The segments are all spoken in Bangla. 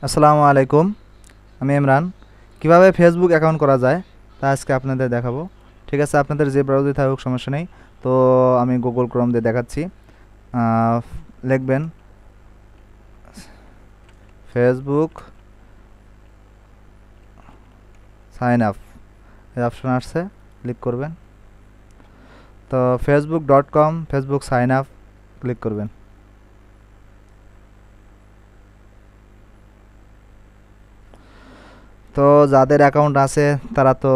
আসসালামু আলাইকুম। আমি ইমরান। কিভাবে ফেসবুক অ্যাকাউন্ট করা যায় তা আজকে আপনাদের দেখাবো। ঠিক আছে, আপনাদের যে ব্রাউজারে থাকুক সমস্যা নেই। তো আমি গুগল ক্রোম দিয়ে দেখাচ্ছি। আহ, লিখবেন ফেসবুক সাইন আপ, এই অপশন আসছে, ক্লিক করবেন। তো facebook.com Facebook sign up click করবেন। তো যাদের অ্যাকাউন্ট আছে তারা তো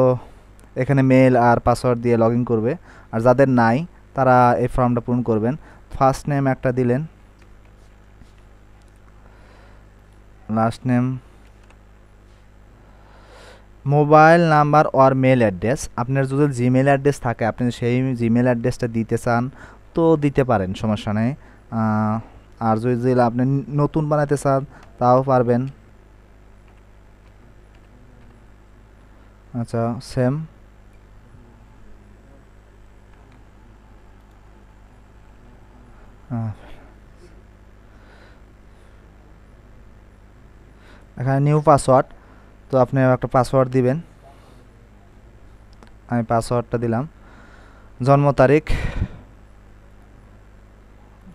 এখানে মেল আর পাসওয়ার্ড দিয়ে লগ ইন করবে, আর যাদের নাই তারা এই ফর্মটা পূরণ করবেন। ফার্স্ট নেম একটা দিলেন, last name, mobile number or mail address. আপনার যদি জিমেল অ্যাড্রেস থাকে আপনি সেই জিমেল অ্যাড্রেসটা দিতে চান তো দিতে পারেন, সমস্যা নেই। আর যদি আপনি নতুন বানাতে চান তাও পারবেন। আচ্ছা, সেম। এখানে নিউ পাসওয়ার্ড, তো আপনি একটা পাসওয়ার্ড দিবেন। আমি পাসওয়ার্ডটা দিলাম। জন্ম তারিখ,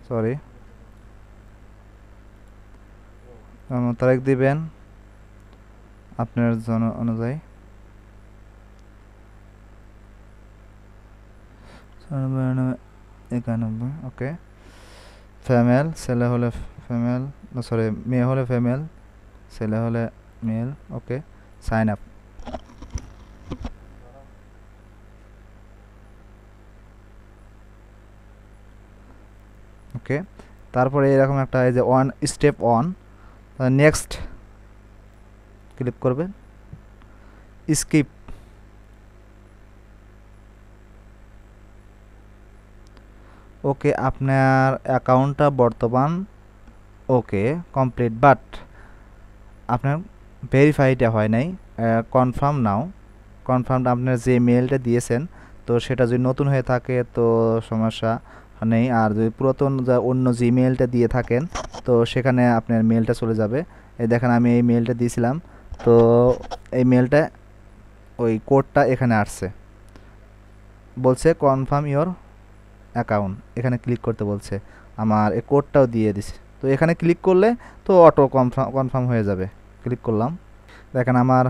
সরি, জন্ম তারিখ দিবেন আপনার জন অনুযায়ী। 91, ওকে। ফিমেল, ছেলে হলে ফিমেল, সরি মেয়ে হলে ফিমেল, ছেলে হলে মেল। ওকে, সাইন আপ। ওকে, তারপরে এরকম একটা এই যে one step on, next click করবেন। স্কিপ, ওকে, আপনার অ্যাকাউন্টটা বর্তমান ওকে কমপ্লিট, বাট আপনার ভেরিফাইডটা হয় নাই। কনফার্ম নাও, কনফার্মটা আপনার যে মেলটা দিয়েছেন তো সেটা যদি নতুন হয়ে থাকে তো সমস্যা নেই, আর যদি পুরাতন অন্য জিমেলটা দিয়ে থাকেন তো সেখানে আপনার মেলটা চলে যাবে। এই দেখেন আমি এই মেলটা দিয়েছিলাম, তো এই মেলটা ওই কোডটা এখানে আসছে, বলছে কনফার্ম ইওর অ্যাকাউন্ট, এখানে ক্লিক করতে বলছে। আমার এই কোডটাও দিয়ে দিছে, তো এখানে ক্লিক করলে তো অটো কনফার্ম কনফার্ম হয়ে যাবে। ক্লিক করলাম, দেখেন আমার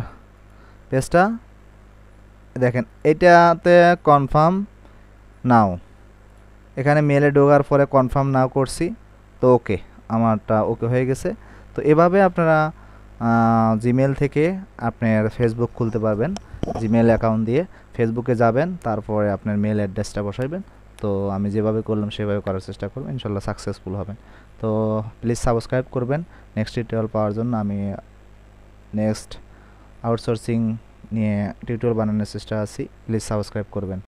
পেজটা, দেখেন এটাতে কনফার্ম নাও, এখানে মেলে ঢোকার পরে কনফার্ম নাও করছি, তো ওকে, আমারটা ওকে হয়ে গেছে। তো এভাবে আপনারা জিমেল থেকে আপনার ফেসবুক খুলতে পারবেন। জিমেল অ্যাকাউন্ট দিয়ে ফেসবুকে যাবেন, তারপরে আপনার মেল অ্যাড্রেসটা বসাইবেন। তো আমি যেভাবে করলাম সেভাবে করার চেষ্টা করবেন, ইনশাল্লাহ সাকসেসফুল হবেন। তো প্লিজ সাবস্ক্রাইব করবেন নেক্সট টিউটোরিয়াল পাওয়ার জন্য। আমি নেক্সট আউটসোর্সিং নিয়ে টিউটোরিয়াল বানানোর চেষ্টা আছি, প্লিজ সাবস্ক্রাইব করবেন।